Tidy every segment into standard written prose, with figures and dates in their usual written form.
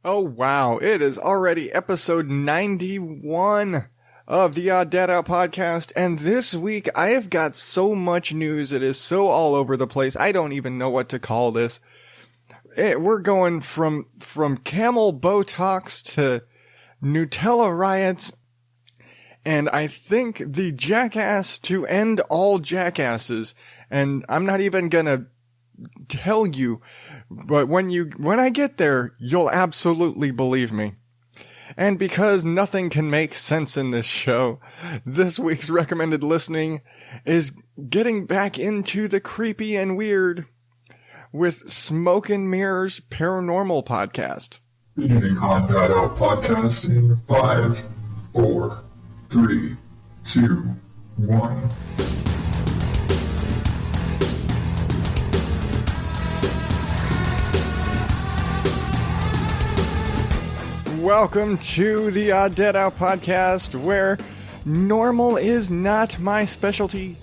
Oh wow, it is already episode 91 of the Darel podcast, and this week I have got so much news, it is so all over the place, I don't even know what to call this. We're going from Camel Botox to Nutella riots, and I think the Jackass to end all jackasses, and I'm not even gonna tell you, but when I get there, you'll absolutely believe me. And because nothing can make sense in this show, this week's recommended listening is getting back into the creepy and weird with Smoke and Mirrors Paranormal Podcast. Beginning on Darel podcast in 5, 4, 3, 2, 1. Welcome to the Darel podcast, where normal is not my specialty.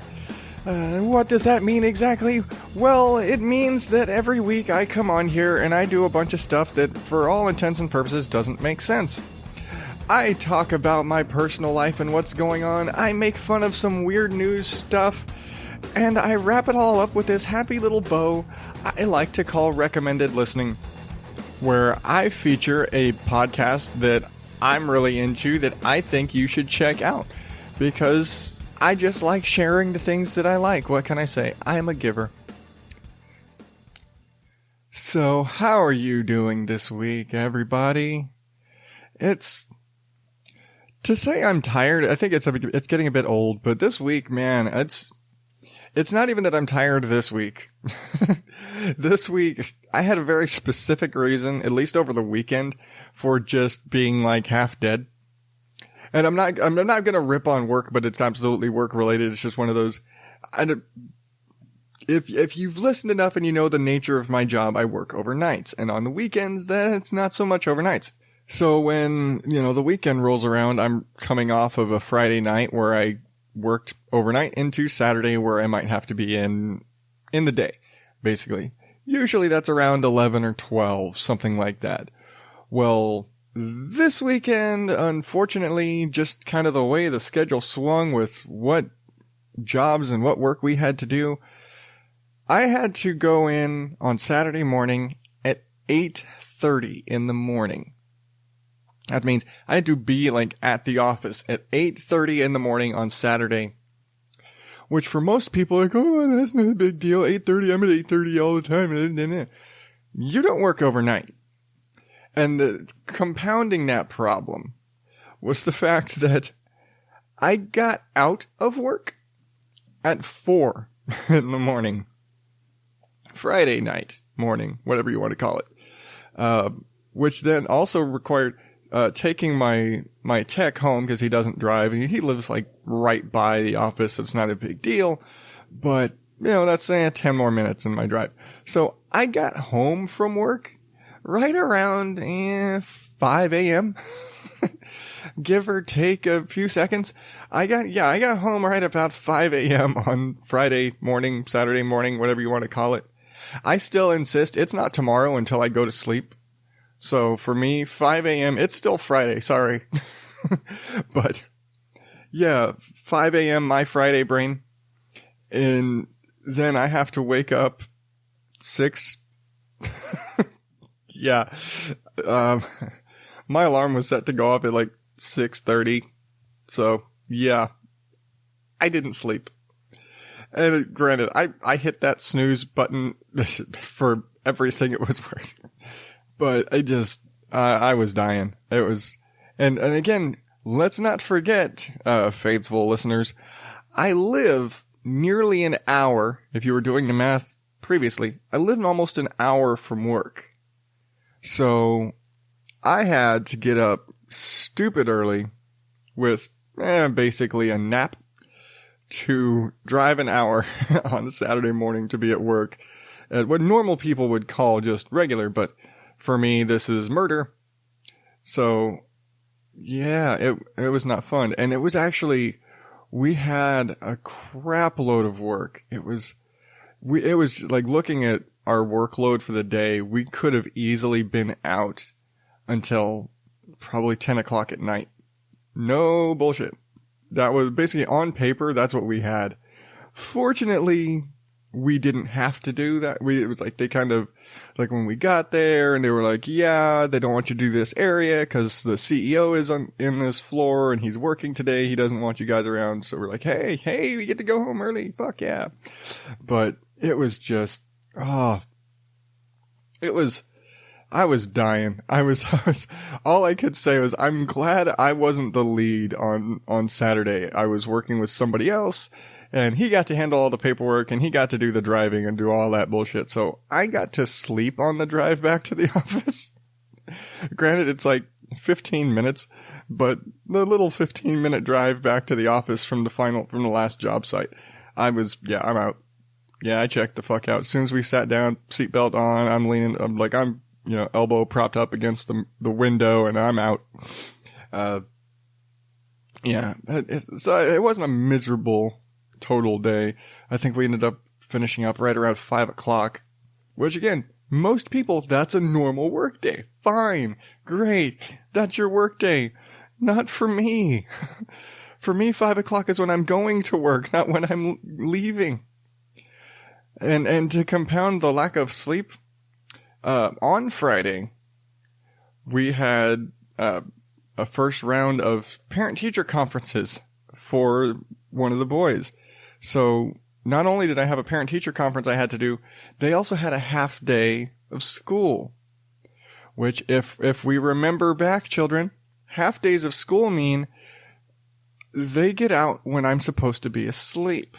What does that mean exactly? Well, it means that every week I come on here and I do a bunch of stuff that, for all intents and purposes, doesn't make sense. I talk about my personal life and what's going on, I make fun of some weird news stuff, and I wrap it all up with this happy little bow I like to call recommended listening, where I feature a podcast that I'm really into that I think you should check out, because I just like sharing the things that I like. What can I say? I am a giver. So, how are you doing this week, everybody? To say I'm tired, I think it's getting a bit old, but this week, man, it's not even that I'm tired this week. This week, I had a very specific reason, at least over the weekend, for just being like half dead. And I'm not gonna rip on work, but it's absolutely work related. It's just one of those. If you've listened enough and you know the nature of my job, I work overnights, and on the weekends, that's not so much overnights. So when, the weekend rolls around, I'm coming off of a Friday night where I worked overnight into Saturday where I might have to be in the day, basically. Usually that's around 11 or 12, something like that. Well, this weekend, unfortunately, just kind of the way the schedule swung with what jobs and what work we had to do, I had to go in on Saturday morning at 8:30 in the morning. That means I had to be at the office at 8:30 in the morning on Saturday, which for most people are oh, that's not a big deal. 8:30, I'm at 8:30 all the time. You don't work overnight. And compounding that problem was the fact that I got out of work at 4 in the morning. Friday night morning, whatever you want to call it. Which then also required taking my tech home because he doesn't drive and he lives right by the office, so it's not a big deal. But, that's 10 more minutes in my drive. So I got home from work right around 5 a.m. Give or take a few seconds. I got home right about 5 a.m. on Friday morning, Saturday morning, whatever you want to call it. I still insist it's not tomorrow until I go to sleep. So for me, 5 a.m., it's still Friday, sorry. But, 5 a.m. my Friday brain. And then I have to wake up 6. My alarm was set to go off at 6:30. So, I didn't sleep. And granted, I hit that snooze button for everything it was worth. But I was dying. It was, and again, let's not forget, faithful listeners, I live nearly an hour, if you were doing the math previously, I live almost an hour from work. So, I had to get up stupid early with, basically a nap to drive an hour on a Saturday morning to be at work at what normal people would call just regular, but for me, this is murder. So, it was not fun. And it was actually, we had a crap load of work. It was looking at our workload for the day, we could have easily been out until probably 10 o'clock at night. No bullshit. That was basically on paper. That's what we had. Fortunately, we didn't have to do that. It was like they kind of, like when we got there and they were like, yeah, they don't want you to do this area because the CEO is in this floor and he's working today. He doesn't want you guys around. So we're like, hey, we get to go home early. Fuck yeah. But it was just, I was dying. I was, all I could say was, I'm glad I wasn't the lead on Saturday. I was working with somebody else and he got to handle all the paperwork and he got to do the driving and do all that bullshit. So I got to sleep on the drive back to the office. Granted, it's like 15 minutes, but the little 15-minute drive back to the office from the last job site, I'm out. Yeah, I checked the fuck out. As soon as we sat down, seatbelt on, I'm elbow propped up against the window and I'm out. So it wasn't a miserable total day. I think we ended up finishing up right around 5 o'clock, which again, most people, that's a normal work day. Fine. Great. That's your work day. Not for me. For me, 5 o'clock is when I'm going to work, not when I'm leaving. And to compound the lack of sleep, on Friday, we had a first round of parent-teacher conferences for one of the boys. So not only did I have a parent-teacher conference I had to do, they also had a half day of school. Which, if we remember back, children, half days of school mean they get out when I'm supposed to be asleep.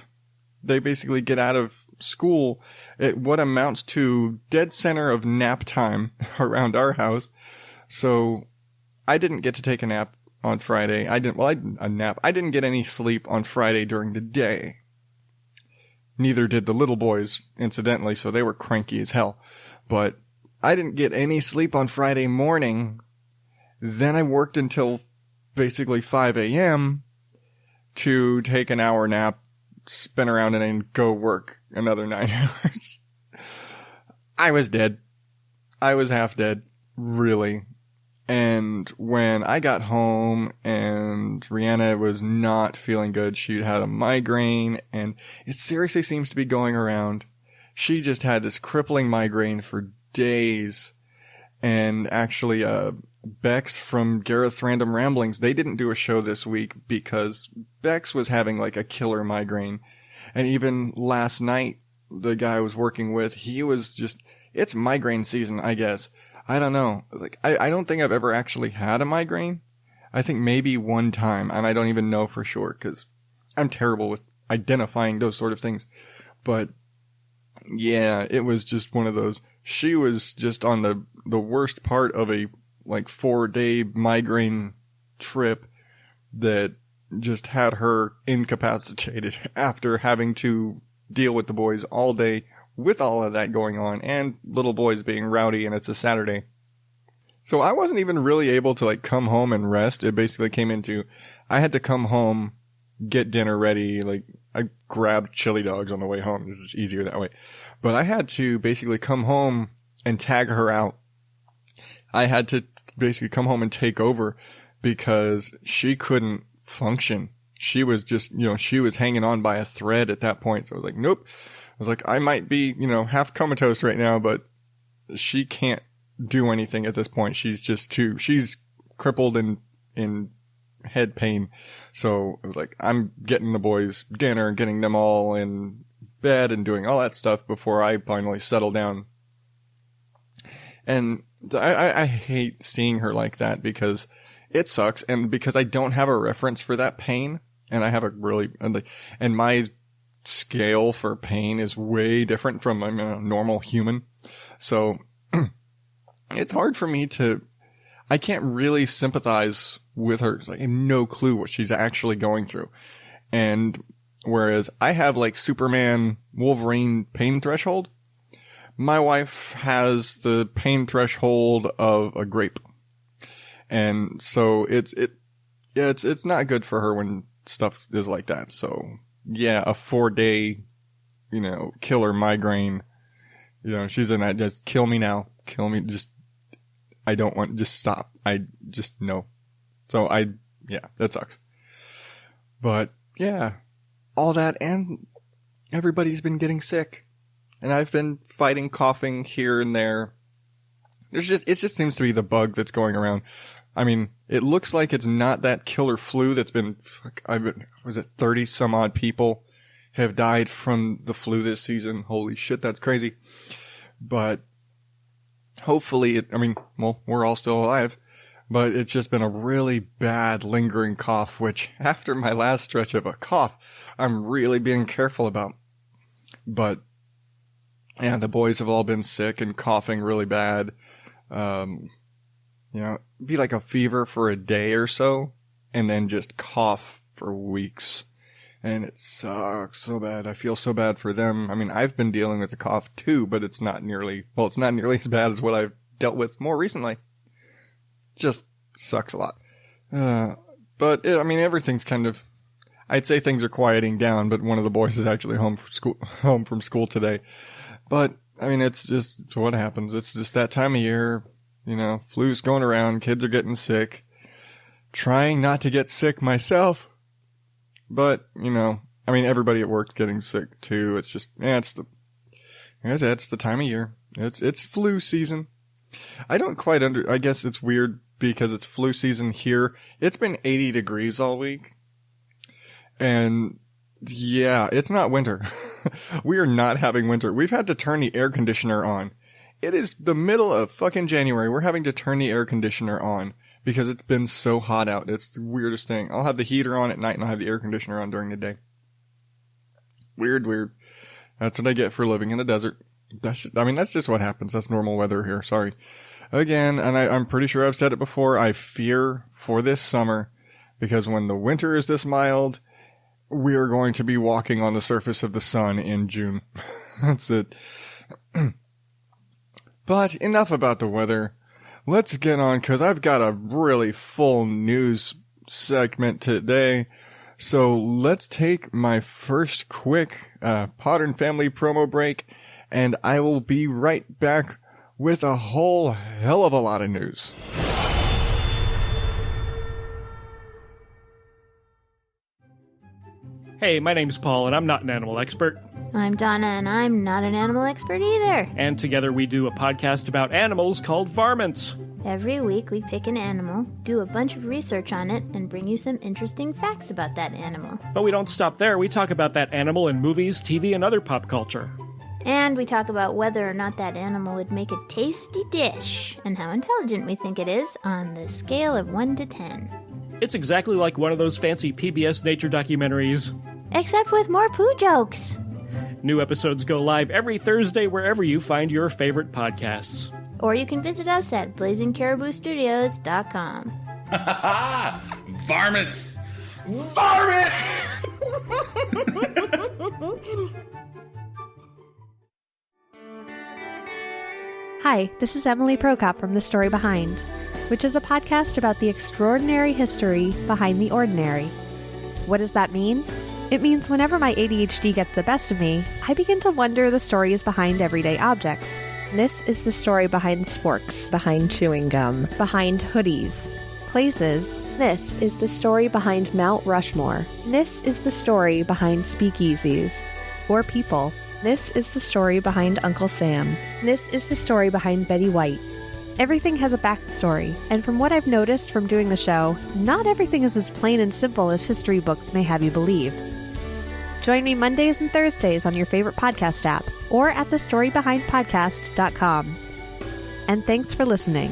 They basically get out of school at what amounts to dead center of nap time around our house. So I didn't get to take a nap on Friday. I didn't get any sleep on Friday during the day. Neither did the little boys, incidentally, so they were cranky as hell. But I didn't get any sleep on Friday morning. Then I worked until basically 5 a.m. to take an hour nap, spin around, and then go work another 9 hours. I was dead. I was half dead, really. And when I got home and Rihanna was not feeling good, she had a migraine and it seriously seems to be going around. She just had this crippling migraine for days. And actually, Bex from Gareth's Random Ramblings, they didn't do a show this week because Bex was having like a killer migraine. And even last night, the guy I was working with, he was just, it's migraine season, I guess. I don't know. Like, I don't think I've ever actually had a migraine. I think maybe one time, and I don't even know for sure, because I'm terrible with identifying those sort of things. But, yeah, it was just one of those. She was just on the worst part of a, 4-day migraine trip that just had her incapacitated after having to deal with the boys all day with all of that going on and little boys being rowdy and it's a Saturday. So I wasn't even really able to come home and rest. It basically came into, I had to come home, get dinner ready. I grabbed chili dogs on the way home. It was easier that way. But I had to basically come home and tag her out. I had to basically come home and take over because she couldn't function. She was just, she was hanging on by a thread at that point. So I was like, nope. I was like, I might be, half comatose right now, but she can't do anything at this point. She's just she's crippled in head pain. So I was like, I'm getting the boys dinner, getting them all in bed and doing all that stuff before I finally settle down. And I hate seeing her like that because it sucks. And because I don't have a reference for that pain and I have a really, and my scale for pain is way different from a normal human. So it's hard for me I can't really sympathize with her. I have no clue what she's actually going through. And whereas I have Superman, Wolverine pain threshold, my wife has the pain threshold of a grape. And so it's not good for her when stuff is like that. So yeah, a 4-day, killer migraine, she's in that, just kill me now. Kill me. I don't want, just stop. I just, no. So yeah, that sucks. But yeah, all that, and everybody's been getting sick. And I've been fighting coughing here and there. It just seems to be the bug that's going around. I mean, it looks like it's not that killer flu that's been, was it 30 some odd people have died from the flu this season. Holy shit, that's crazy. But hopefully we're all still alive, but it's just been a really bad lingering cough, which after my last stretch of a cough, I'm really being careful about. But yeah, the boys have all been sick and coughing really bad. Be like a fever for a day or so, and then just cough for weeks. And it sucks so bad. I feel so bad for them. I mean, I've been dealing with the cough too, but it's not nearly as bad as what I've dealt with more recently. Just sucks a lot. But everything's kind of, I'd say things are quieting down, but one of the boys is actually home from school today. But I mean, it's just what happens. It's just that time of year, flu's going around, kids are getting sick, trying not to get sick myself. But, everybody at work's getting sick too. It's just, it's the time of year. It's flu season. I don't quite I guess it's weird because it's flu season here. It's been 80 degrees all week. And yeah, it's not winter. We are not having winter. We've had to turn the air conditioner on. It is the middle of fucking January. We're having to turn the air conditioner on because it's been so hot out. It's the weirdest thing. I'll have the heater on at night and I'll have the air conditioner on during the day. Weird. That's what I get for living in the desert. That's just what happens. That's normal weather here. Sorry. Again, and I'm pretty sure I've said it before, I fear for this summer because when the winter is this mild, we are going to be walking on the surface of the sun in June. That's it. But enough about the weather. Let's get on, because I've got a really full news segment today. So let's take my first quick Podern Family promo break, and I will be right back with a whole hell of a lot of news. Hey, my name's Paul, and I'm not an animal expert. I'm Donna, and I'm not an animal expert either. And together we do a podcast about animals called Varmints. Every week we pick an animal, do a bunch of research on it, and bring you some interesting facts about that animal. But we don't stop there. We talk about that animal in movies, TV, and other pop culture. And we talk about whether or not that animal would make a tasty dish, and how intelligent we think it is on the scale of 1 to 10. It's exactly like one of those fancy PBS nature documentaries. Except with more poo jokes. New episodes go live every Thursday wherever you find your favorite podcasts. Or you can visit us at blazingcariboustudios.com. Ha ha ha! Varmints! Varmints! Hi, this is Emily Prokop from The Story Behind, which is a podcast about the extraordinary history behind the ordinary. What does that mean? It means whenever my ADHD gets the best of me, I begin to wonder the stories behind everyday objects. This is the story behind sporks, behind chewing gum, behind hoodies. Places. This is the story behind Mount Rushmore. This is the story behind speakeasies. Or people. This is the story behind Uncle Sam. This is the story behind Betty White. Everything has a backstory, and from what I've noticed from doing the show, not everything is as plain and simple as history books may have you believe. Join me Mondays and Thursdays on your favorite podcast app or at thestorybehindpodcast.com. And thanks for listening.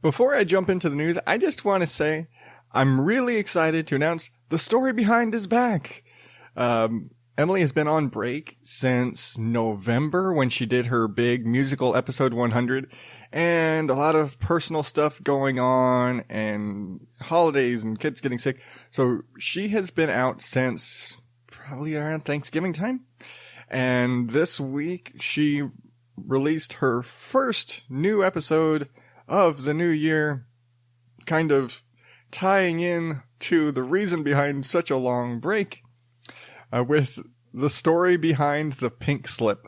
Before I jump into the news, I just want to say I'm really excited to announce The Story Behind is back. Emily has been on break since November when she did her big musical episode 100. And a lot of personal stuff going on and holidays and kids getting sick. So she has been out since probably around Thanksgiving time. And this week she released her first new episode of the new year, kind of tying in to the reason behind such a long break, with the story behind the pink slip.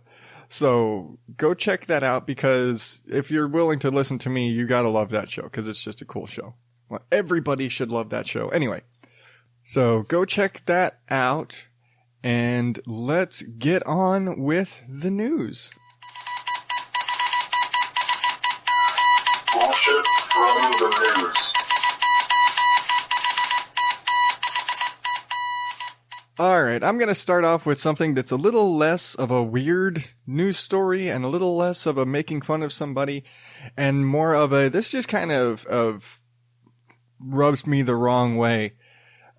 So go check that out, because if you're willing to listen to me, you gotta love that show, because it's just a cool show. Well, everybody should love that show. Anyway, so go check that out, and let's get on with the news. Bullshit from the news. Alright, I'm going to start off with something that's a little less of a weird news story and a little less of a making fun of somebody and more of a, this just kind of rubs me the wrong way.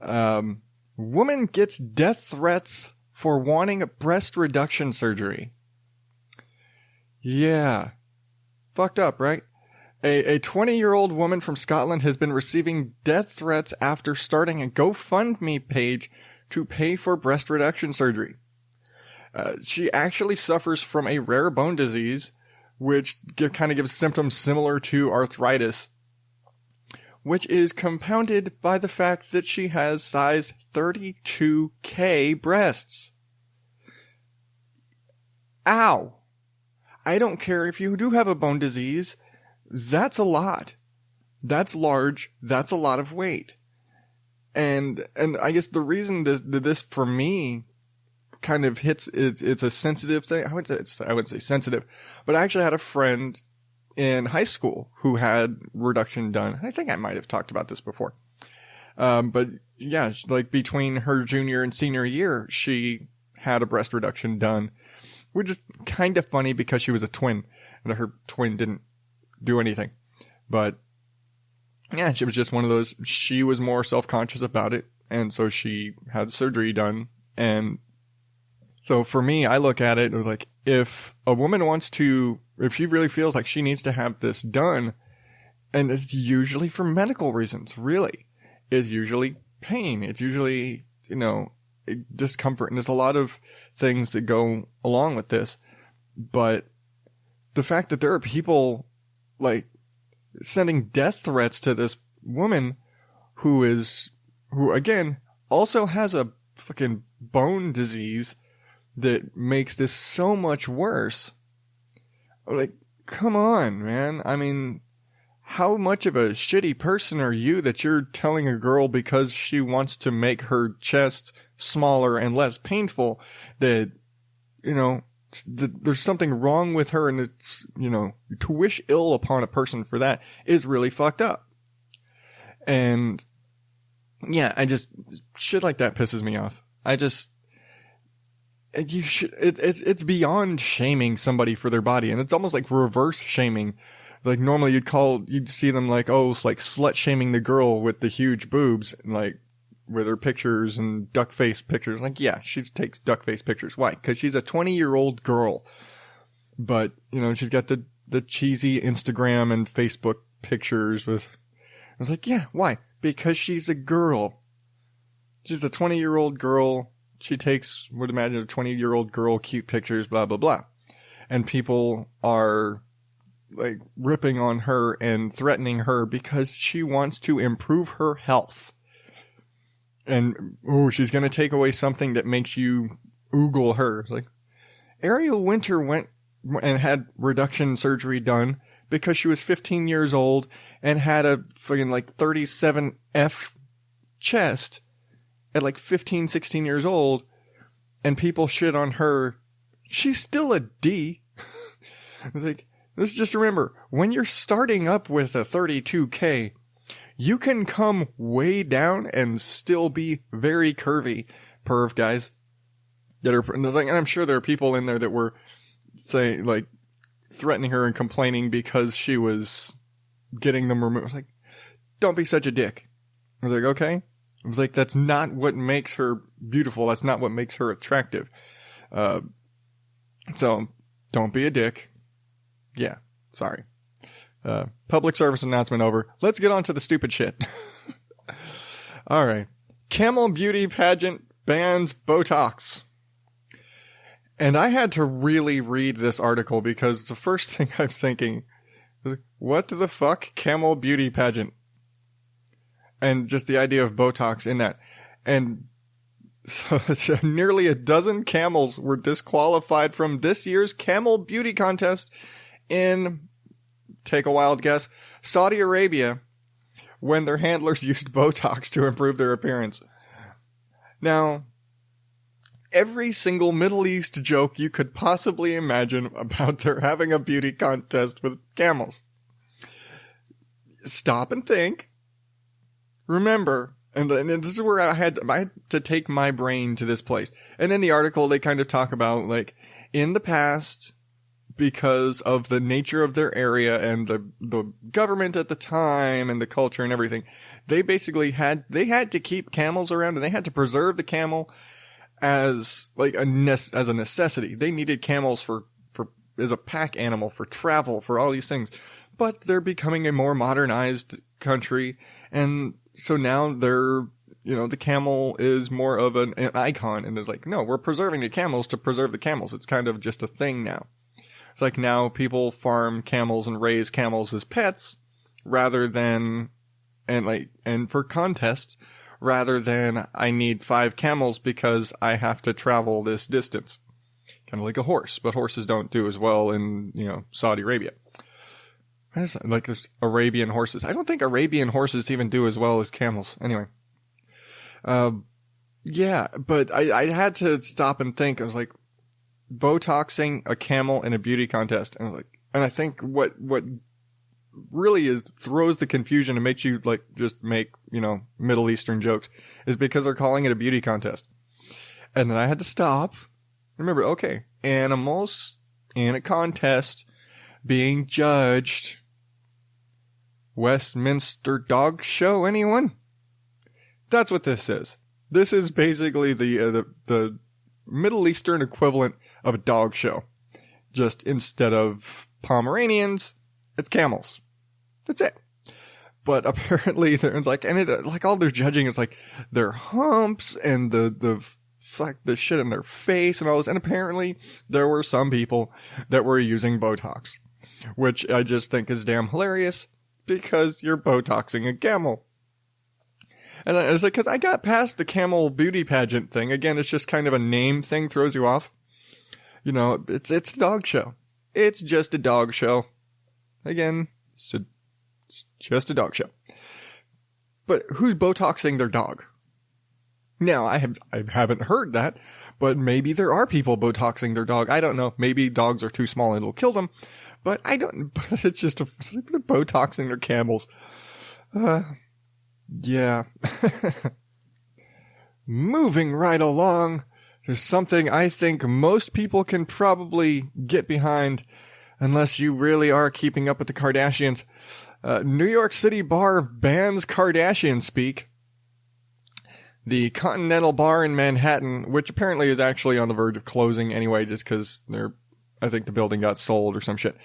Woman gets death threats for wanting a breast reduction surgery. Yeah. Fucked up, right? A 20-year-old woman from Scotland has been receiving death threats after starting a GoFundMe page to pay for breast reduction surgery. She actually suffers from a rare bone disease, which kind of gives symptoms similar to arthritis, which is compounded by the fact that she has size 32K breasts. Ow! I don't care if you do have a bone disease. That's a lot. That's large. That's a lot of weight. And I guess the reason this for me kind of hits, it's a sensitive thing. I wouldn't say sensitive, but I actually had a friend in high school who had reduction done. I think I might have talked about this before. But yeah, like between her junior and senior year, she had a breast reduction done, which is kind of funny because she was a twin and her twin didn't do anything. But yeah, she was just one of those, she was more self-conscious about it, and so she had surgery done. And so for me, I look at it like, if a woman wants to, if she really feels like she needs to have this done, and it's usually for medical reasons, really. It's usually pain. It's usually, discomfort. And there's a lot of things that go along with this. But the fact that there are people, like, sending death threats to this woman who again also has a fucking bone disease that makes this so much worse. Like, come on, man. I mean, how much of a shitty person are you that you're telling a girl because she wants to make her chest smaller and less painful that, there's something wrong with her, and it's, to wish ill upon a person for that is really fucked up. And yeah, shit like that pisses me off. It's beyond shaming somebody for their body, and it's almost like reverse shaming. Like normally you'd see them like, oh, it's like slut shaming the girl with the huge boobs, and like, with her pictures and duck face pictures. Like, yeah, she takes duck face pictures. Why? Because she's a 20-year-old girl. But, she's got the cheesy Instagram and Facebook pictures with, I was like, yeah, why? Because she's a girl. She's a 20-year-old girl. She takes, would imagine, a 20-year-old girl, cute pictures, blah, blah, blah. And people are, like, ripping on her and threatening her because she wants to improve her health. And, she's going to take away something that makes you oogle her. Like, Ariel Winter went and had reduction surgery done because she was 15 years old and had a fucking like 37F chest at like 15, 16 years old, and people shit on her. She's still a D. I was like, let's just remember, when you're starting up with a 32K, you can come way down and still be very curvy. Perv guys that are, and I'm sure there are people in there that were saying, like, threatening her and complaining because she was getting them removed. I was like, don't be such a dick. I was like, okay. I was like, that's not what makes her beautiful. That's not what makes her attractive. So don't be a dick. Yeah. Sorry. Public service announcement over. Let's get on to the stupid shit. All right. Camel beauty pageant bans Botox. And I had to really read this article because the first thing I'm thinking, what the fuck? Camel beauty pageant. And just the idea of Botox in that. And So nearly a dozen camels were disqualified from this year's camel beauty contest in, take a wild guess, Saudi Arabia, when their handlers used Botox to improve their appearance. Now, every single Middle East joke you could possibly imagine about their having a beauty contest with camels. Stop and think. Remember, and this is where I had to take my brain to this place. And in the article, they kind of talk about, like, in the past, because of the nature of their area and the government at the time and the culture and everything, they basically had to keep camels around, and they had to preserve the camel as like as a necessity. They needed camels for as a pack animal, for travel, for all these things. But they're becoming a more modernized country, and so now they're, you know, the camel is more of an icon, and it's like, no, we're preserving the camels to preserve the camels. It's kind of just a thing now. It's like now people farm camels and raise camels as pets rather than, and for contests, rather than I need 5 camels because I have to travel this distance. Kind of like a horse, but horses don't do as well in, you know, Saudi Arabia. Like there's Arabian horses. I don't think Arabian horses even do as well as camels. Anyway. Yeah, but I had to stop and think. I was like, Botoxing a camel in a beauty contest. And I think what really throws the confusion and makes you like just make, you know, Middle Eastern jokes is because they're calling it a beauty contest. And then I had to stop. Remember, okay, animals in a contest being judged. Westminster Dog Show, anyone? That's what this is. This is basically the Middle Eastern equivalent of a dog show. Just instead of Pomeranians, it's camels. That's it. But apparently there's like, and it, like all their judging is like their humps and the shit in their face and all this. And apparently there were some people that were using Botox, which I just think is damn hilarious because you're Botoxing a camel. And I was like, cause I got past the camel beauty pageant thing. Again, it's just kind of a name thing, throws you off. You know, it's a dog show. It's just a dog show. Again, it's just a dog show. But who's Botoxing their dog? Now, I haven't heard that, but maybe there are people Botoxing their dog. I don't know. Maybe dogs are too small and it'll kill them. But but it's just they're Botoxing their camels. Yeah. Moving right along, there's something I think most people can probably get behind, unless you really are keeping up with the Kardashians. New York City bar bans Kardashian speak. The Continental Bar in Manhattan, which apparently is actually on the verge of closing anyway, just because I think the building got sold or some shit,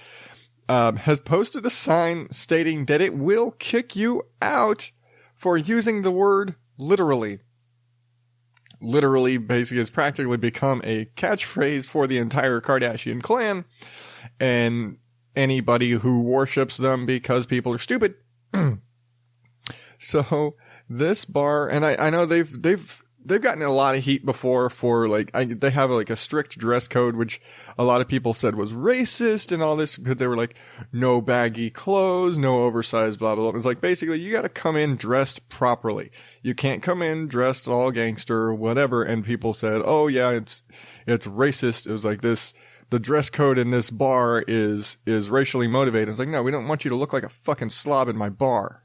has posted a sign stating that it will kick you out for using the word literally. Literally, basically, has practically become a catchphrase for the entire Kardashian clan and anybody who worships them because people are stupid. So this bar, and I know they've gotten a lot of heat before for they have like a strict dress code, which a lot of people said was racist and all this because they were like, no baggy clothes, no oversized, blah, blah, blah. It's like, basically, you got to come in dressed properly. You can't come in dressed all gangster or whatever. And people said, oh yeah, it's racist. It was like this, the dress code in this bar is racially motivated. It's like, no, we don't want you to look like a fucking slob in my bar.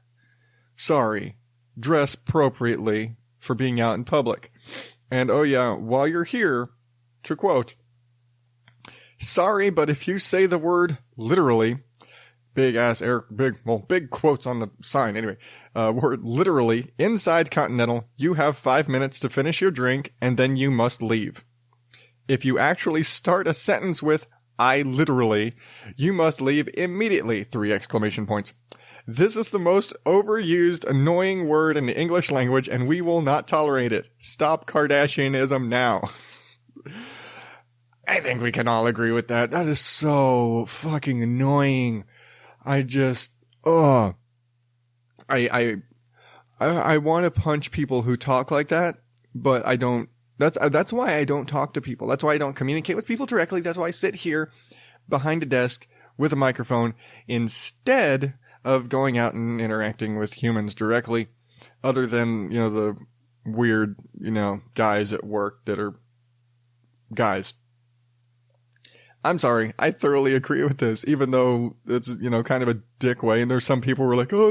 Sorry. Dress appropriately for being out in public. And oh yeah, while you're here, to quote, sorry, but if you say the word literally, big quotes on the sign anyway, word literally inside Continental, you have 5 minutes to finish your drink and then you must leave. If you actually start a sentence with I literally, you must leave immediately, 3 exclamation points. This is the most overused, annoying word in the English language, and we will not tolerate it. Stop Kardashianism now. I think we can all agree with that. That is so fucking annoying. I want to punch people who talk like that, but I don't That's why I don't talk to people. That's why I don't communicate with people directly. That's why I sit here behind a desk with a microphone instead of going out and interacting with humans directly, other than, the weird, guys at work that are guys. I'm sorry. I thoroughly agree with this, even though it's, kind of a dick way. And there's some people who are like, oh,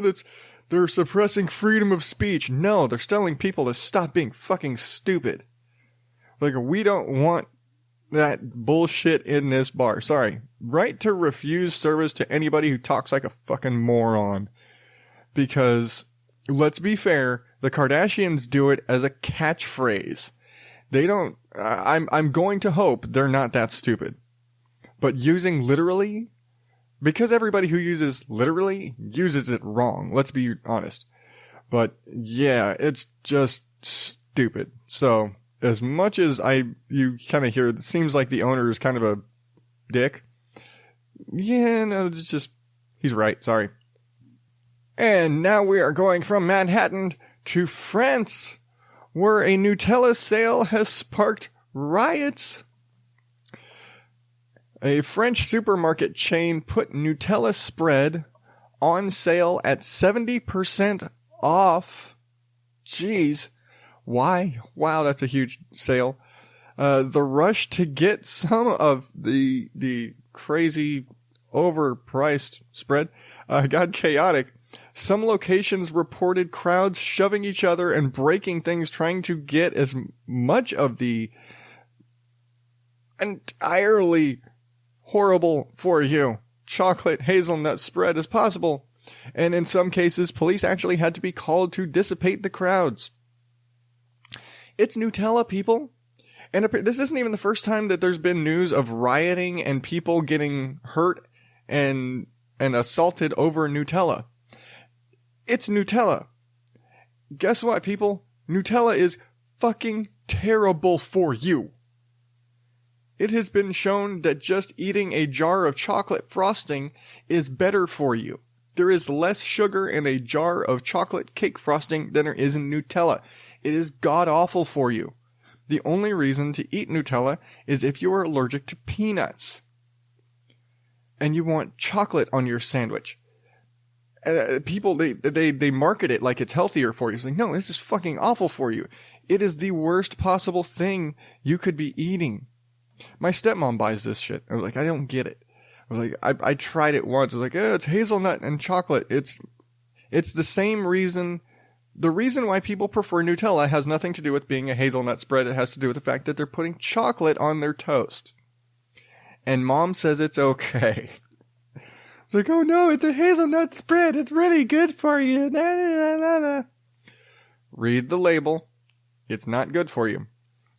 they're suppressing freedom of speech. No, they're telling people to stop being fucking stupid. Like, we don't want that bullshit in this bar. Sorry. Right to refuse service to anybody who talks like a fucking moron. Because, let's be fair, the Kardashians do it as a catchphrase. They don't, I'm going to hope they're not that stupid. But using literally, because everybody who uses literally uses it wrong. Let's be honest. But yeah, it's just stupid. So, as much as you kind of hear, it seems like the owner is kind of a dick. Yeah, no, it's just, he's right. Sorry. And now we are going from Manhattan to France, where a Nutella sale has sparked riots. A French supermarket chain put Nutella spread on sale at 70% off. Jeez. Why? Wow, that's a huge sale. The rush to get some of the crazy overpriced spread got chaotic. Some locations reported crowds shoving each other and breaking things, trying to get as much of the entirely horrible for you chocolate hazelnut spread as possible. And in some cases, police actually had to be called to dissipate the crowds. It's Nutella, people. And this isn't even the first time that there's been news of rioting and people getting hurt and assaulted over Nutella. It's Nutella. Guess what, people? Nutella is fucking terrible for you. It has been shown that just eating a jar of chocolate frosting is better for you. There is less sugar in a jar of chocolate cake frosting than there is in Nutella. It is god-awful for you. The only reason to eat Nutella is if you are allergic to peanuts. And you want chocolate on your sandwich. People, they market it like it's healthier for you. It's like, no, this is fucking awful for you. It is the worst possible thing you could be eating. My stepmom buys this shit. I was like, I don't get it. I was like, I tried it once. I was like, it's hazelnut and chocolate. It's the same reason. The reason why people prefer Nutella has nothing to do with being a hazelnut spread. It has to do with the fact that they're putting chocolate on their toast. And mom says it's okay. It's like, oh no, it's a hazelnut spread. It's really good for you. Na, na, na, na. Read the label. It's not good for you.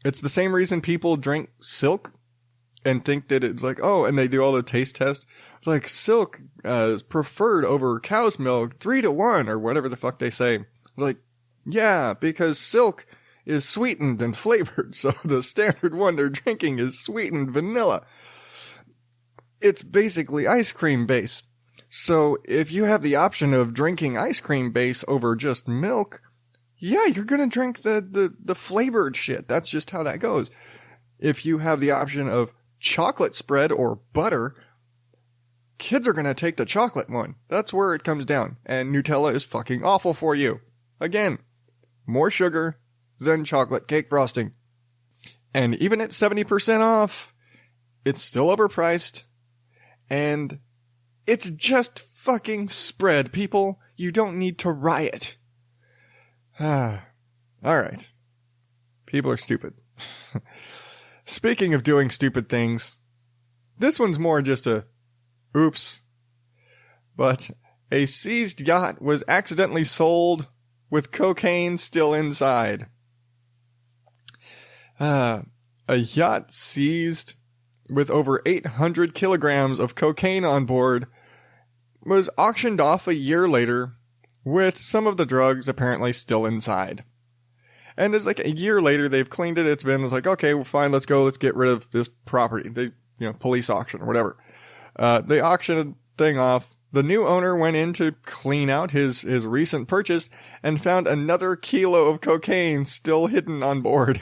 It's the same reason people drink Silk and think that it's like, oh, and they do all the taste tests. It's like, Silk is preferred over cow's milk 3-1 or whatever the fuck they say. Like, yeah, because Silk is sweetened and flavored, so the standard one they're drinking is sweetened vanilla. It's basically ice cream base. So if you have the option of drinking ice cream base over just milk, yeah, you're gonna drink the flavored shit. That's just how that goes. If you have the option of chocolate spread or butter, kids are gonna take the chocolate one. That's where it comes down. And Nutella is fucking awful for you. Again, more sugar than chocolate cake frosting. And even at 70% off, it's still overpriced. And it's just fucking spread, people. You don't need to riot. Alright. People are stupid. Speaking of doing stupid things, this one's more just a oops. But a seized yacht was accidentally sold with cocaine still inside. A yacht seized with over 800 kilograms of cocaine on board was auctioned off a year later with some of the drugs apparently still inside. And it's like a year later, they've cleaned it. It's like, okay, we're fine. Let's go. Let's get rid of this property. Police auction or whatever. They auctioned the thing off. The new owner went in to clean out his recent purchase and found another kilo of cocaine still hidden on board.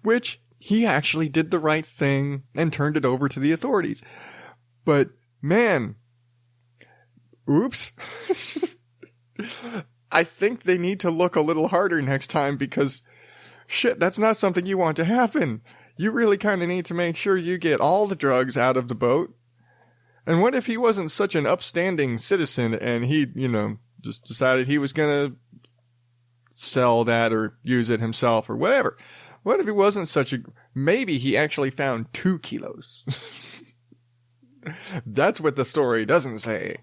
which he actually did the right thing and turned it over to the authorities. But, man, oops. I think they need to look a little harder next time because, shit, that's not something you want to happen. You really kind of need to make sure you get all the drugs out of the boat. And what if he wasn't such an upstanding citizen and he, just decided he was going to sell that or use it himself or whatever? What if he wasn't such a... Maybe he actually found 2 kilos. That's what the story doesn't say.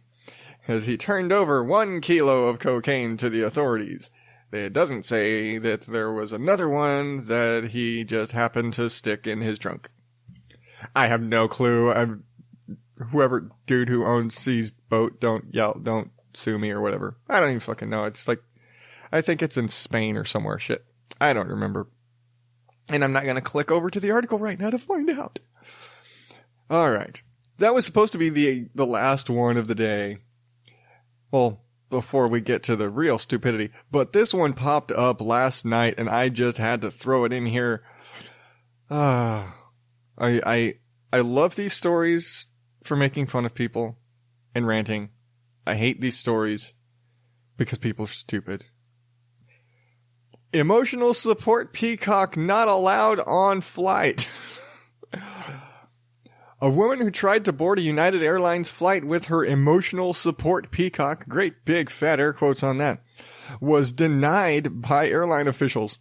Because he turned over 1 kilo of cocaine to the authorities. It doesn't say that there was another one that he just happened to stick in his trunk. I have no clue. Whoever dude who owns C's boat, don't sue me or whatever. I don't even fucking know. It's like, I think it's in Spain or somewhere. Shit. I don't remember. And I'm not going to click over to the article right now to find out. All right. That was supposed to be the last one of the day. Well, before we get to the real stupidity. But this one popped up last night and I just had to throw it in here. I love these stories for making fun of people and ranting. I hate these stories because people are stupid. Emotional support peacock not allowed on flight. A woman who tried to board a United Airlines flight with her emotional support peacock, great big fat air quotes on that, was denied by airline officials.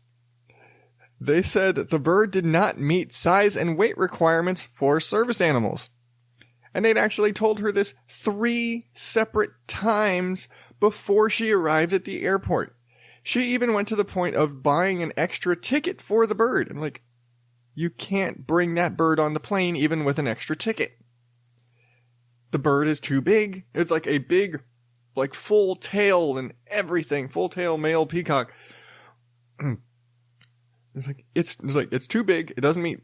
They said the bird did not meet size and weight requirements for service animals. And they'd actually told her this 3 separate times before she arrived at the airport. She even went to the point of buying an extra ticket for the bird. I'm like, you can't bring that bird on the plane even with an extra ticket. The bird is too big. It's like a big, like full tail and everything. Full tail male peacock. It's too big. It doesn't meet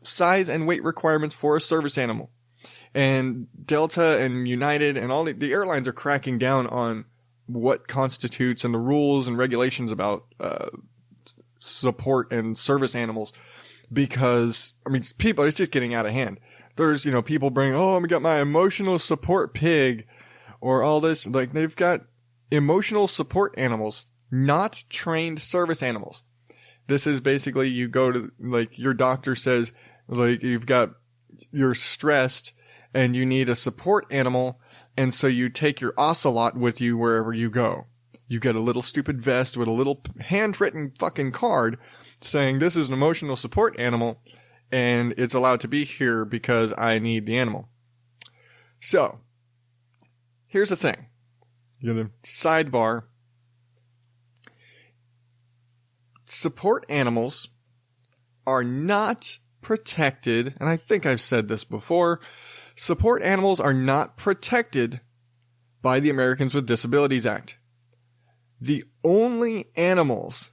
size and weight requirements for a service animal. And Delta and United and all the airlines are cracking down on what constitutes and the rules and regulations about support and service animals. Because, people, it's just getting out of hand. There's, people bring, I got my emotional support pig or all this. Like, they've got emotional support animals, not trained service animals. This is basically you go to, like, your doctor says, like, you're stressed and you need a support animal. And so you take your ocelot with you wherever you go. You get a little stupid vest with a little handwritten fucking card saying this is an emotional support animal and it's allowed to be here because I need the animal. So, here's the thing. Sidebar. Support animals are not protected, and I think I've said this before, support animals are not protected by the Americans with Disabilities Act. The only animals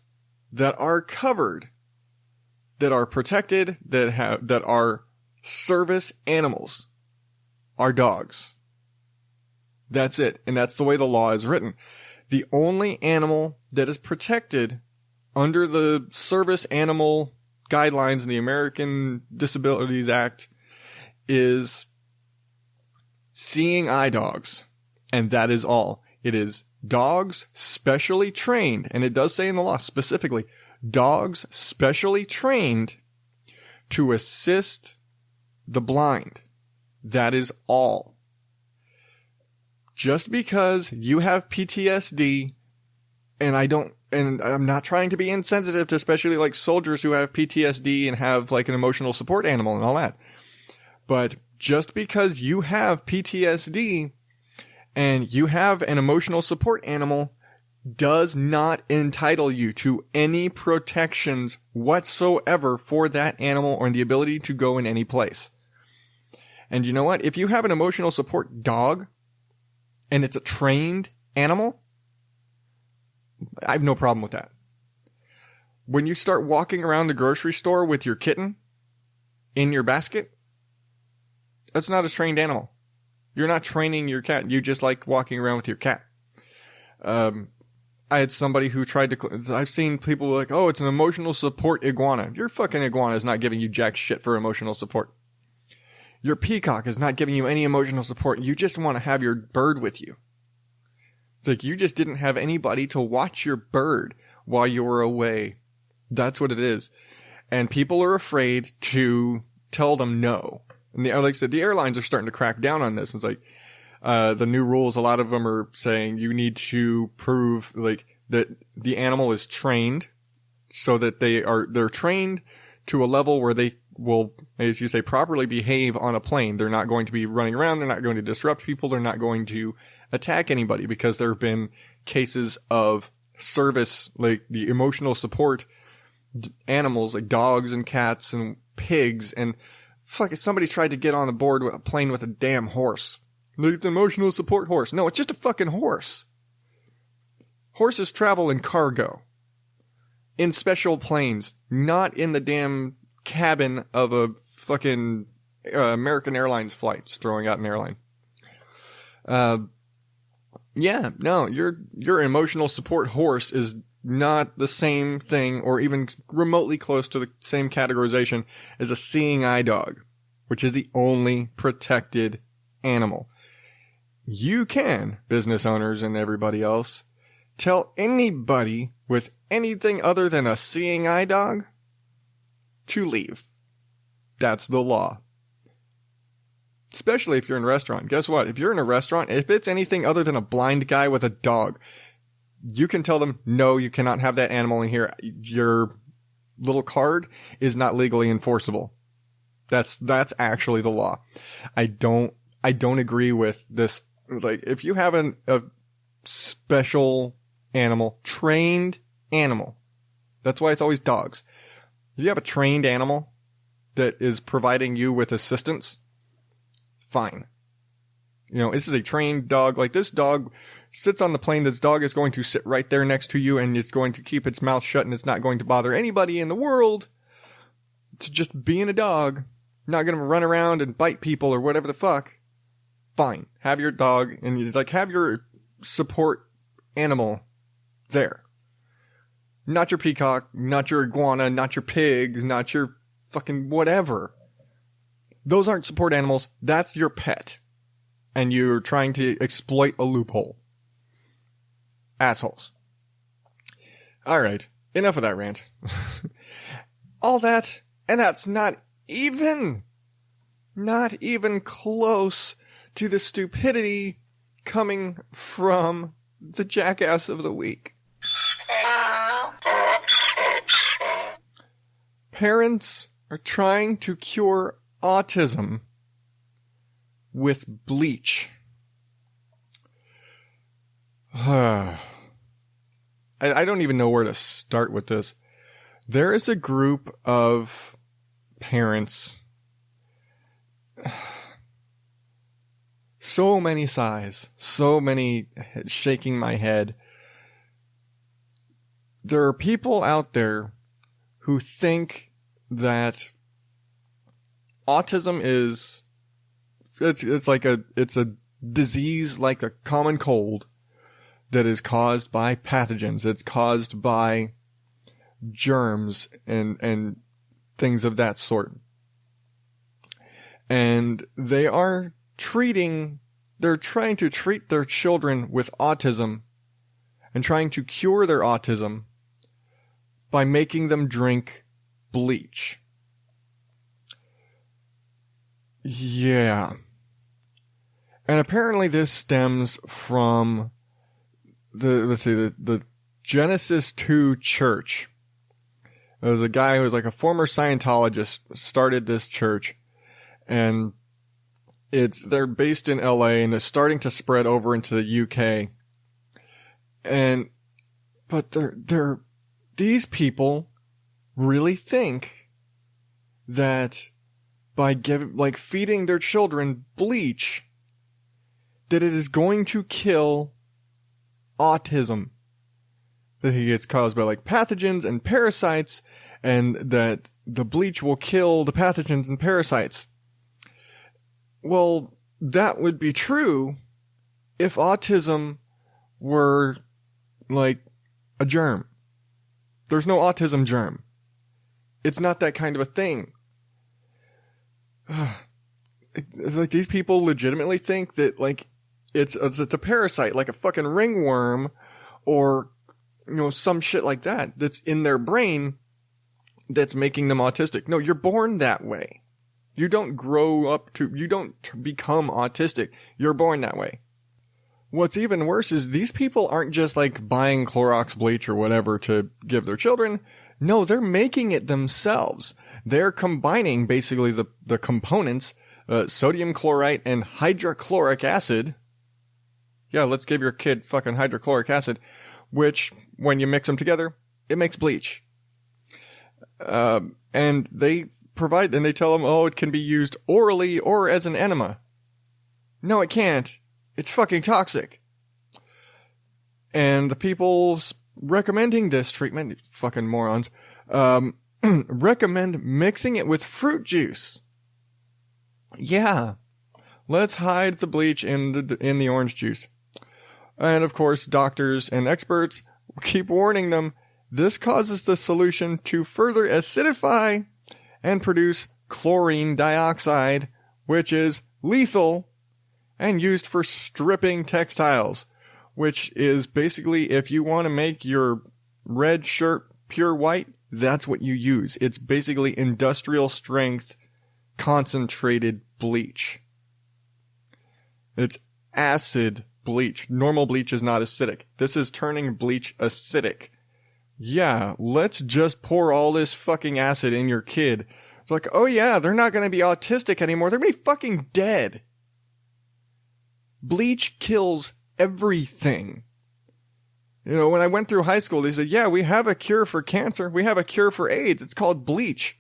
that are covered, that are protected, that are service animals, are dogs. That's it. And that's the way the law is written. The only animal that is protected under the service animal guidelines in the American Disabilities Act is seeing eye dogs. And that is all. It is dogs specially trained, and it does say in the law specifically, dogs specially trained to assist the blind. That is all. Just because you have PTSD, and I'm not trying to be insensitive to especially like soldiers who have PTSD and have like an emotional support animal and all that. But just because you have PTSD and you have an emotional support animal does not entitle you to any protections whatsoever for that animal or the ability to go in any place. And you know what? If you have an emotional support dog and it's a trained animal, I have no problem with that. When you start walking around the grocery store with your kitten in your basket, that's not a trained animal. You're not training your cat. You just like walking around with your cat. I had somebody who tried to, I've seen people like, oh, it's an emotional support iguana. Your fucking iguana is not giving you jack shit for emotional support. Your peacock is not giving you any emotional support. You just want to have your bird with you. It's like you just didn't have anybody to watch your bird while you were away. That's what it is. And people are afraid to tell them no. And like I said, the airlines are starting to crack down on this. It's like, the new rules, a lot of them are saying you need to prove like that the animal is trained so that they're trained to a level where they will, as you say, properly behave on a plane. They're not going to be running around. They're not going to disrupt people. They're not going to attack anybody, because there have been cases of service, like the emotional support animals, like dogs and cats and pigs. And fuck, if somebody tried to get on the board with a plane with a damn horse. It's an emotional support horse. No, it's just a fucking horse. Horses travel in cargo. In special planes. Not in the damn cabin of a fucking American Airlines flight. Just throwing out an airline. Yeah, no, your emotional support horse is not the same thing or even remotely close to the same categorization as a seeing eye dog, which is the only protected animal. You can, business owners and everybody else, tell anybody with anything other than a seeing eye dog to leave. That's the law. Especially if you're in a restaurant. Guess what? If you're in a restaurant, if it's anything other than a blind guy with a dog, you can tell them, no, you cannot have that animal in here. Your little card is not legally enforceable. That's actually the law. I don't agree with this. Like, if you have a special animal, trained animal, that's why it's always dogs. If you have a trained animal that is providing you with assistance, fine. You know, this is a trained dog. Like, this dog sits on the plane. This dog is going to sit right there next to you, and it's going to keep its mouth shut, and it's not going to bother anybody in the world. To just being a dog, not going to run around and bite people or whatever the fuck. Fine. Have your dog and you have your support animal there. Not your peacock, not your iguana, not your pigs, not your fucking whatever. Those aren't support animals. That's your pet. And you're trying to exploit a loophole. Assholes. Alright. Enough of that rant. All that, and that's not even close to the stupidity coming from the Jackass of the week. Parents are trying to cure autism with bleach. I don't even know where to start with this. There is a group of parents, so many sighs, so many shaking my head. There are people out there who think that autism is it's a disease like a common cold that is caused by pathogens. It's caused by germs and things of that sort. And they're trying to treat their children with autism and trying to cure their autism by making them drink bleach. Yeah. And apparently this stems from the Genesis 2 church. There was a guy who was like a former Scientologist, started this church, and they're based in LA and it's starting to spread over into the UK. But these people really think that by feeding their children bleach, that it is going to kill autism. That it gets caused by pathogens and parasites, and that the bleach will kill the pathogens and parasites. Well, that would be true if autism were a germ. There's no autism germ. It's not that kind of a thing. It's like these people legitimately think that like it's a parasite, like a fucking ringworm or, you know, some shit like that that's in their brain that's making them autistic. No, you're born that way. You don't you don't become autistic. You're born that way. What's even worse is these people aren't just like buying Clorox bleach or whatever to give their children. No, they're making it themselves. They're combining basically the components, sodium chlorite and hydrochloric acid. Yeah, let's give your kid fucking hydrochloric acid, which when you mix them together, it makes bleach. And they tell them, oh, it can be used orally or as an enema. No, it can't. It's fucking toxic. And the people recommending this treatment, fucking morons, recommend mixing it with fruit juice. Yeah. Let's hide the bleach in the orange juice. And of course, doctors and experts keep warning them this causes the solution to further acidify and produce chlorine dioxide, which is lethal and used for stripping textiles, which is basically if you want to make your red shirt pure white, that's what you use. It's basically industrial strength concentrated bleach. It's acid bleach. Normal bleach is not acidic. This is turning bleach acidic. Yeah, let's just pour all this fucking acid in your kid. It's like, oh yeah, they're not going to be autistic anymore. They're going to be fucking dead. Bleach kills everything. You know, when I went through high school, they said, yeah, we have a cure for cancer. We have a cure for AIDS. It's called bleach.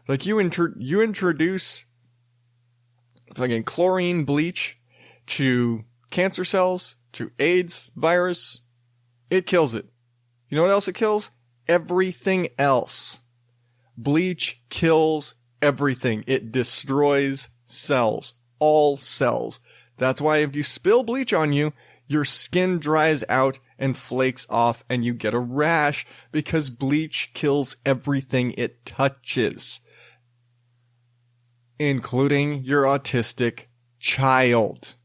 Like you introduce fucking chlorine bleach to cancer cells, to AIDS virus. It kills it. You know what else it kills? Everything else. Bleach kills everything. It destroys cells. All cells. That's why if you spill bleach on you, your skin dries out and flakes off and you get a rash because bleach kills everything it touches, including your autistic child.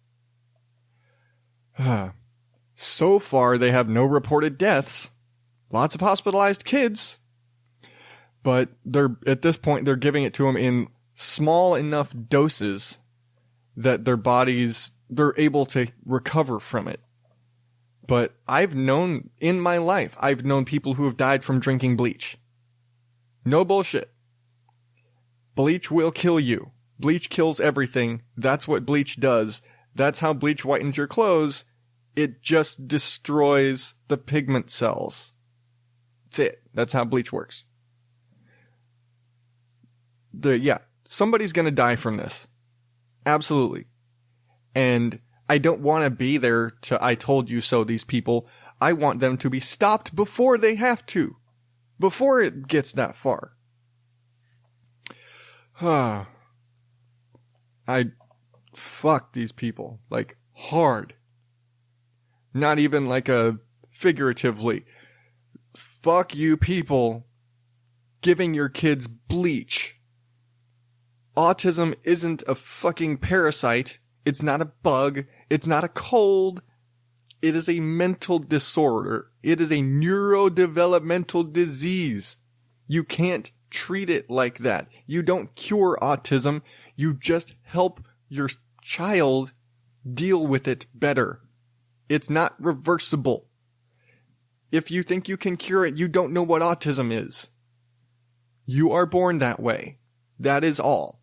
So far, they have no reported deaths. Lots of hospitalized kids. But at this point, they're giving it to them in small enough doses that their bodies, they're able to recover from it. But in my life, I've known people who have died from drinking bleach. No bullshit. Bleach will kill you. Bleach kills everything. That's what bleach does. That's how bleach whitens your clothes. It just destroys the pigment cells. That's it. That's how bleach works. Somebody's gonna die from this. Absolutely. And I don't want to be there to I told you so, these people. I want them to be stopped before they have to. Before it gets that far. Fuck these people. Like, hard. Not even like a figuratively. Fuck you people giving your kids bleach. Autism isn't a fucking parasite. It's not a bug. It's not a cold. It is a mental disorder. It is a neurodevelopmental disease. You can't treat it like that. You don't cure autism. You just help your child deal with it better. It's not reversible. If you think you can cure it, you don't know what autism is. You are born that way. That is all.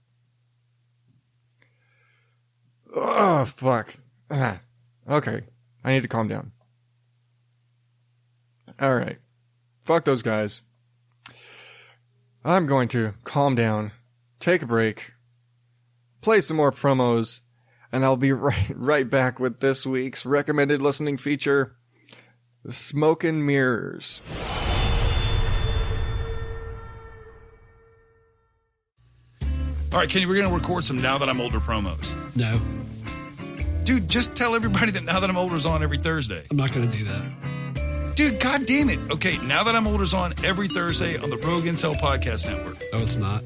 Oh, fuck. Okay. I need to calm down. Alright. Fuck those guys. I'm going to calm down, take a break, play some more promos, and I'll be right back with this week's recommended listening feature, Smoke and Mirrors. All right, Kenny, we're going to record some Now That I'm Older promos. No. Dude, just tell everybody that Now That I'm Older is on every Thursday. I'm not going to do that. Dude, God damn it. Okay, Now That I'm Older's on every Thursday on the Rogue Incel Podcast Network. No, it's not.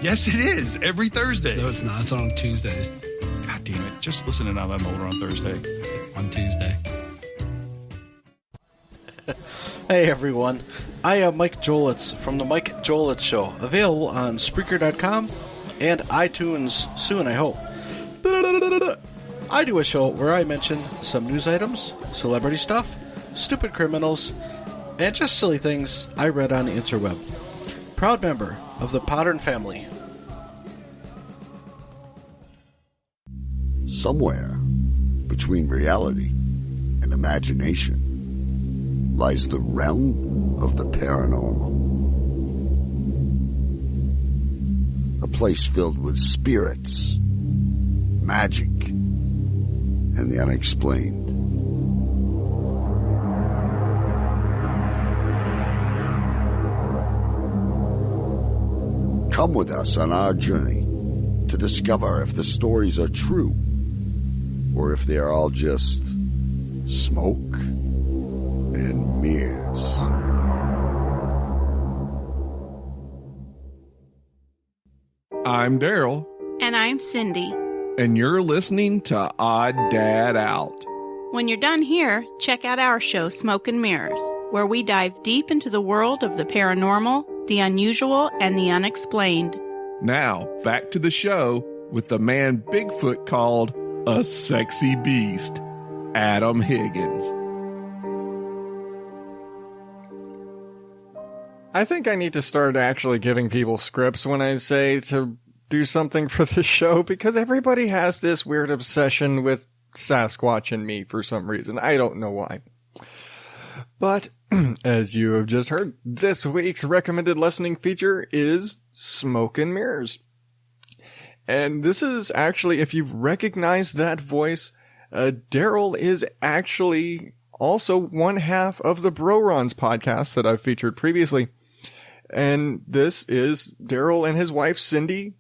Yes, it is. Every Thursday. No, it's not. It's on Tuesdays. God damn it. Just listen to Now That I'm Older on Thursday. On Tuesday. Hey everyone, I am Mike Jolitz from The Mike Jolitz Show, available on Spreaker.com and iTunes soon, I hope. I do a show where I mention some news items, celebrity stuff, stupid criminals, and just silly things I read on the interweb. Proud member of the Podern family. Somewhere between reality and imagination lies the realm of the paranormal. A place filled with spirits, magic, and the unexplained. Come with us on our journey to discover if the stories are true or if they are all just smoke and mirrors. I'm Darel. And I'm Cindy. And you're listening to Odd Dad Out. When you're done here, check out our show, Smoke and Mirrors, where we dive deep into the world of the paranormal, the unusual, and the unexplained. Now, back to the show with the man Bigfoot called a sexy beast, Adam Higgins. I think I need to start actually giving people scripts when I say to do something for this show, because everybody has this weird obsession with Sasquatch and me for some reason. I don't know why. But, as you have just heard, this week's recommended listening feature is Smoke and Mirrors. And this is actually, if you recognize that voice, Darel is actually also one half of the Bro-Rons podcast that I've featured previously. And this is Darel and his wife Cindy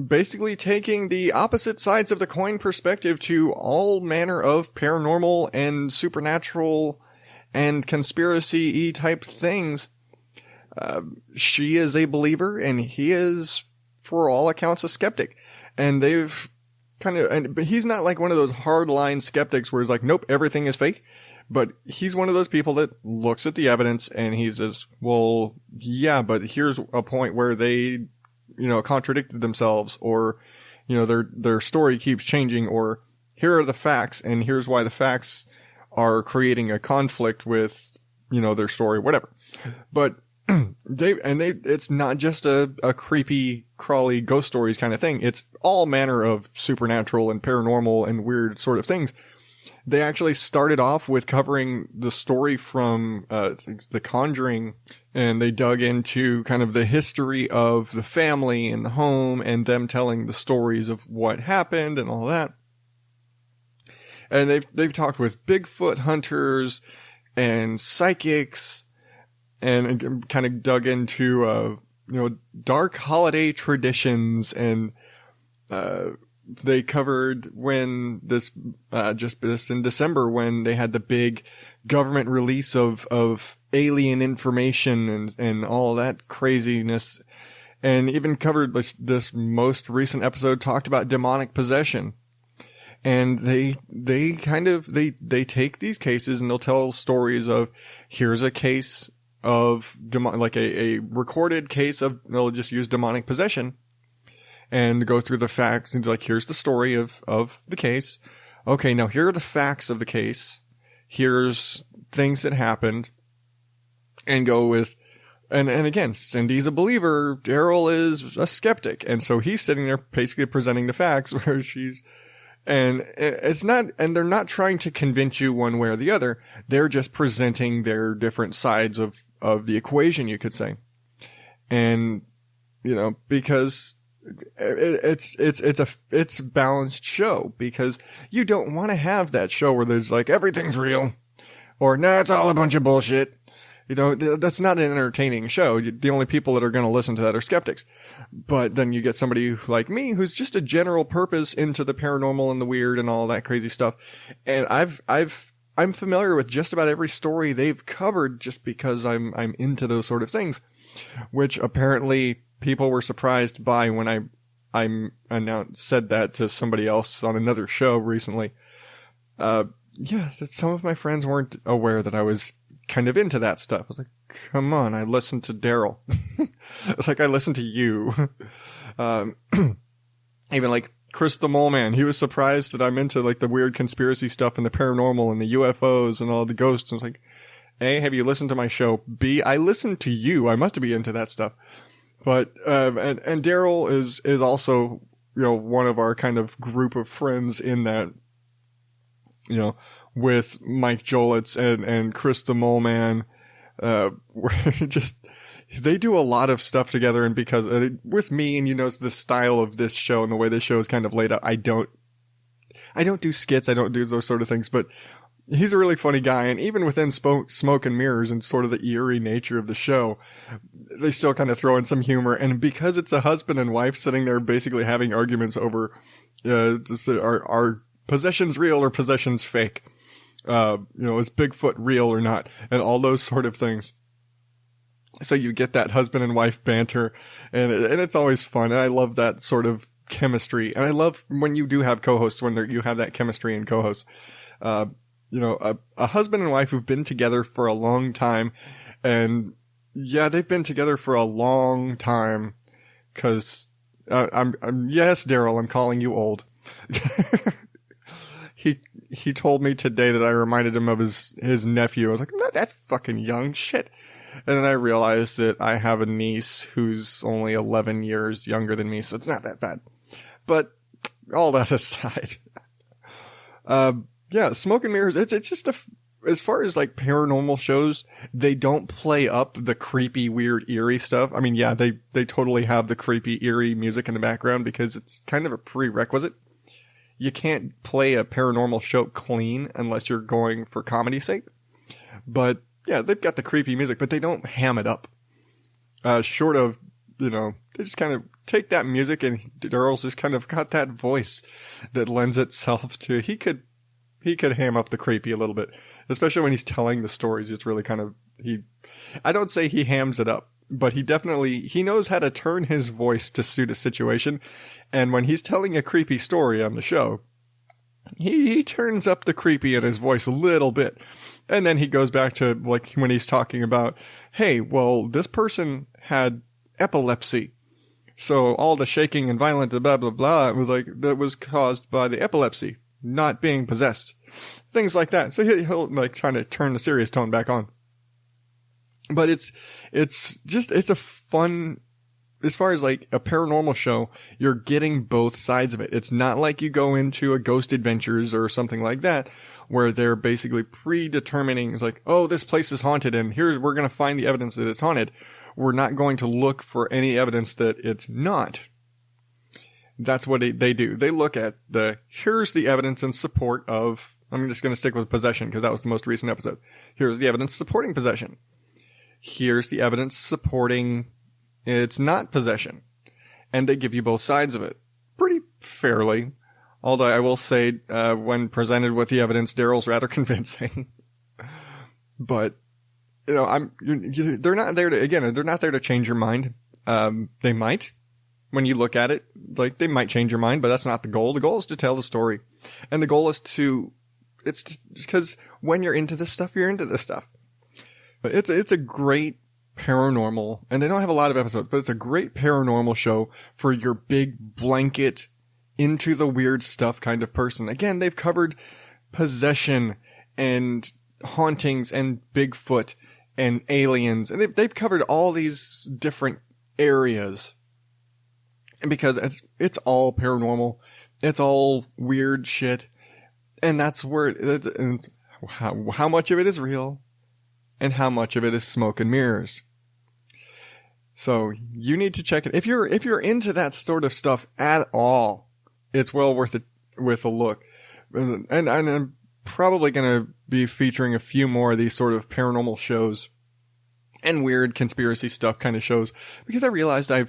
basically taking the opposite sides of the coin perspective to all manner of paranormal and supernatural and conspiracy-y type things. She is a believer and he is, for all accounts, a skeptic. And they've but he's not like one of those hardline skeptics where he's like, nope, everything is fake. But he's one of those people that looks at the evidence and he says, well, yeah, but here's a point where they, contradicted themselves, or, their story keeps changing, or here are the facts and here's why the facts are creating a conflict with, their story, whatever. But it's not just a creepy, crawly ghost stories kind of thing. It's all manner of supernatural and paranormal and weird sort of things. They actually started off with covering the story from The Conjuring, and they dug into kind of the history of the family and the home and them telling the stories of what happened and all that. And they've talked with Bigfoot hunters and psychics, and kind of dug into dark holiday traditions, and they covered when just in December, when they had the big government release of alien information and all that craziness, and even covered this most recent episode talked about demonic possession. And they take these cases and they'll tell stories of, here's a case of a recorded case of, they'll just use demonic possession and go through the facts and like, here's the story of the case. Okay, now here are the facts of the case. Here's things that happened, and go with, and again, Cindy's a believer, Darel is a skeptic, and so he's sitting there basically presenting the facts where they're not trying to convince you one way or the other. They're just presenting their different sides of the equation, you could say. And, because it's a balanced show, because you don't want to have that show where there's like, everything's real, or nah, it's all a bunch of bullshit. That's not an entertaining show. The only people that are going to listen to that are skeptics. But then you get somebody like me who's just a general purpose into the paranormal and the weird and all that crazy stuff. And I'm familiar with just about every story they've covered just because I'm into those sort of things, which apparently people were surprised by when I said that to somebody else on another show recently. Some of my friends weren't aware that I was kind of into that stuff. I was like, come on, I listened to Darel. It's like I listened to you. Even like Chris the Mole Man, he was surprised that I'm into like the weird conspiracy stuff and the paranormal and the UFOs and all the ghosts. I was like, A, have you listened to my show? B, I listened to you. I must be into that stuff. But, and Darel is also, one of our kind of group of friends in that, with Mike Jolitz and Chris the Mole Man, we're just, they do a lot of stuff together. And because with me and, the style of this show and the way this show is kind of laid out, I don't do skits. I don't do those sort of things, but he's a really funny guy. And even within Smoke and Mirrors and sort of the eerie nature of the show, they still kind of throw in some humor. And because it's a husband and wife sitting there basically having arguments over, are possessions real or possessions fake? Is Bigfoot real or not? And all those sort of things. So you get that husband and wife banter, and it's always fun. And I love that sort of chemistry. And I love when you do have co-hosts, when you have that chemistry in co-hosts. A husband and wife who've been together for a long time. And yeah, they've been together for a long time. Cause, yes, Darel, I'm calling you old. He told me today that I reminded him of his nephew. I was like, not that fucking young shit. And then I realized that I have a niece who's only 11 years younger than me, so it's not that bad. But all that aside, Smoke and Mirrors, it's just as far as like paranormal shows, they don't play up the creepy, weird, eerie stuff. I mean, yeah, they totally have the creepy, eerie music in the background because it's kind of a prerequisite. You can't play a paranormal show clean unless you're going for comedy's sake. But yeah, they've got the creepy music, but they don't ham it up. Short of, they just kind of take that music, and Darel's just kind of got that voice that lends itself to, he could ham up the creepy a little bit, especially when he's telling the stories. It's really kind of, I don't say he hams it up, but he knows how to turn his voice to suit a situation. And when he's telling a creepy story on the show, he turns up the creepy in his voice a little bit. And then he goes back to like when he's talking about, hey, well, this person had epilepsy. So all the shaking and violent blah, blah, blah, it was like, that was caused by the epilepsy, not being possessed. Things like that. So he'll like trying to turn the serious tone back on. But it's a fun, as far as like a paranormal show, you're getting both sides of it. It's not like you go into a Ghost Adventures or something like that, where they're basically predetermining, it's like, oh, this place is haunted and we're going to find the evidence that it's haunted. We're not going to look for any evidence that it's not. That's what they do. They look at here's the evidence in support of, I'm just going to stick with possession because that was the most recent episode. Here's the evidence supporting possession. Here's the evidence supporting it's not possession. And they give you both sides of it pretty fairly. Although I will say, when presented with the evidence, Darel's rather convincing. But, they're not there to change your mind. They might, when you look at it, like they might change your mind, but that's not the goal. The goal is to tell the story. And the goal is it's because when you're into this stuff, you're into this stuff. But it's a great paranormal, and they don't have a lot of episodes, but it's a great paranormal show for your big blanket into the weird stuff kind of person. Again, they've covered possession and hauntings and Bigfoot and aliens, and they've covered all these different areas. And because it's all paranormal, it's all weird shit, and that's where how much of it is real and how much of it is smoke and mirrors. So you need to check it. If you're into that sort of stuff at all, it's well worth a look. And I'm probably going to be featuring a few more of these sort of paranormal shows and weird conspiracy stuff kind of shows, because I realized I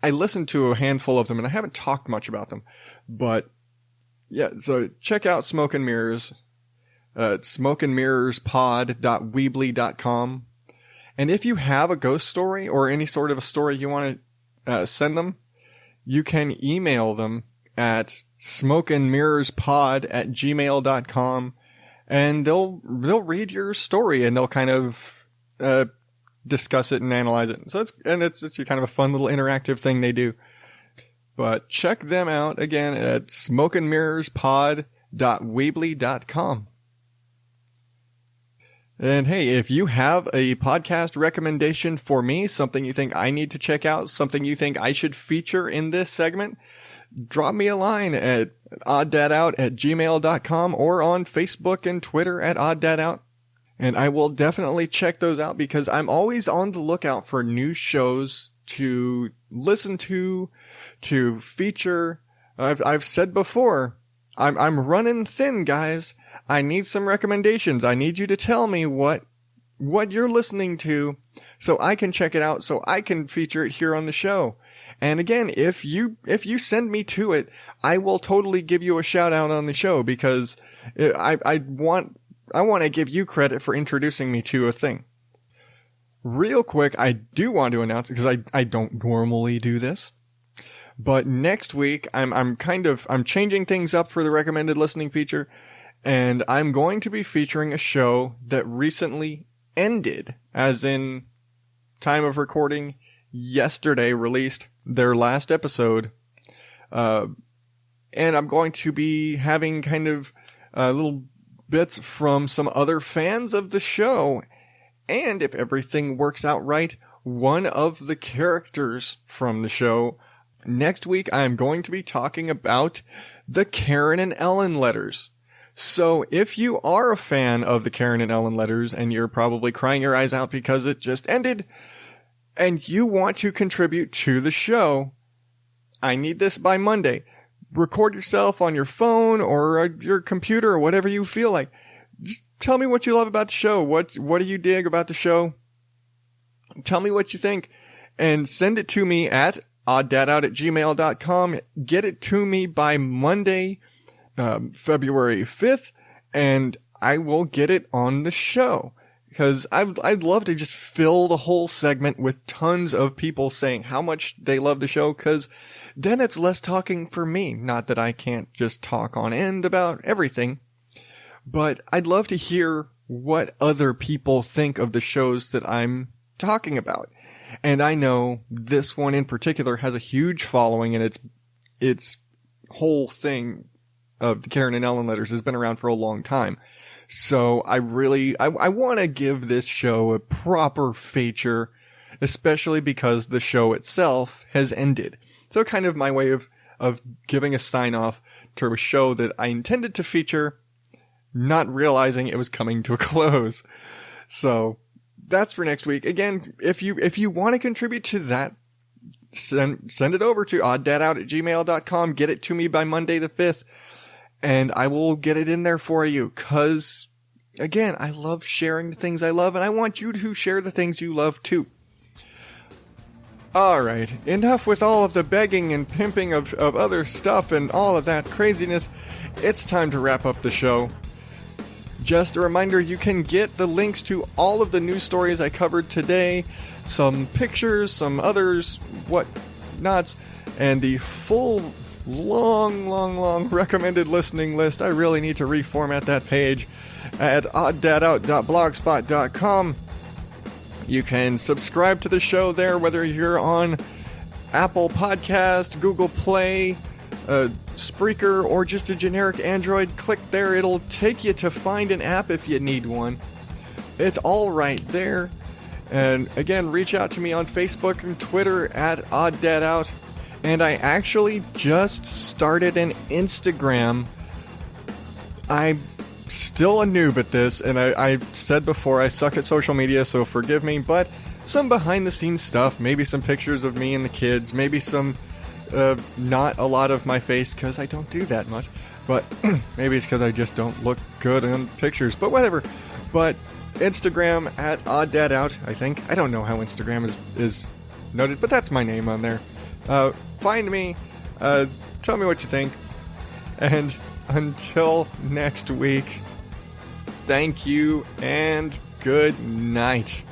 listened to a handful of them and I haven't talked much about them. But yeah, so check out Smoke and Mirrors. smokeandmirrorspod.weebly.com. And if you have a ghost story or any sort of a story you want to send them, you can email them at smokeandmirrorspod@gmail.com, and they'll read your story and they'll kind of discuss it and analyze it. So it's kind of a fun little interactive thing they do. But check them out again at smokeandmirrorspod.weebly.com. And hey, if you have a podcast recommendation for me, something you think I need to check out, something you think I should feature in this segment, drop me a line at odddadout@gmail.com or on Facebook and Twitter at odddadout. And I will definitely check those out because I'm always on the lookout for new shows to listen to feature. I've said before, I'm running thin, guys. I need some recommendations. I need you to tell me what you're listening to so I can check it out, so I can feature it here on the show. And again, if you send me to it, I will totally give you a shout out on the show because I want to give you credit for introducing me to a thing. Real quick, I do want to announce, because I don't normally do this, but next week I'm changing things up for the recommended listening feature. And I'm going to be featuring a show that recently ended, as in time of recording yesterday, released their last episode. And I'm going to be having kind of little bits from some other fans of the show. And if everything works out right, one of the characters from the show. Next week, I'm going to be talking about the Karen and Ellen letters. So if you are a fan of the Karen and Ellen letters and you're probably crying your eyes out because it just ended and you want to contribute to the show, I need this by Monday. Record yourself on your phone or your computer or whatever you feel like. Just tell me what you love about the show. What do you dig about the show? Tell me what you think and send it to me at odddadout@gmail.com. Get it to me by Monday, February 5th, and I will get it on the show. Because I'd love to just fill the whole segment with tons of people saying how much they love the show, because then it's less talking for me. Not that I can't just talk on end about everything, but I'd love to hear what other people think of the shows that I'm talking about. And I know this one in particular has a huge following, and its whole thing of the Karen and Ellen letters has been around for a long time. So I want to give this show a proper feature, especially because the show itself has ended. So kind of my way of giving a sign off to a show that I intended to feature, not realizing it was coming to a close. So that's for next week. Again, if you want to contribute to that, send it over to odddadout@gmail.com. Get it to me by Monday the 5th. And I will get it in there for you, because, again, I love sharing the things I love, and I want you to share the things you love, too. Alright, enough with all of the begging and pimping of other stuff and all of that craziness. It's time to wrap up the show. Just a reminder, you can get the links to all of the news stories I covered today, some pictures, some others, whatnots, and the full long recommended listening list. I really need to reformat that page at odddadout.blogspot.com. You can subscribe to the show there, whether you're on Apple Podcast, Google Play, Spreaker, or just a generic Android. Click there. It'll take you to find an app if you need one. It's all right there. And again, reach out to me on Facebook and Twitter at odddadout. And I actually just started an Instagram. I'm still a noob at this, and I said before, I suck at social media, so forgive me, but some behind-the-scenes stuff, maybe some pictures of me and the kids, maybe some, not a lot of my face, because I don't do that much, but maybe it's because I just don't look good in pictures, but whatever. But Instagram at odddadout, I think. I don't know how Instagram is noted, but that's my name on there. Find me, tell me what you think, and until next week, thank you, and good night.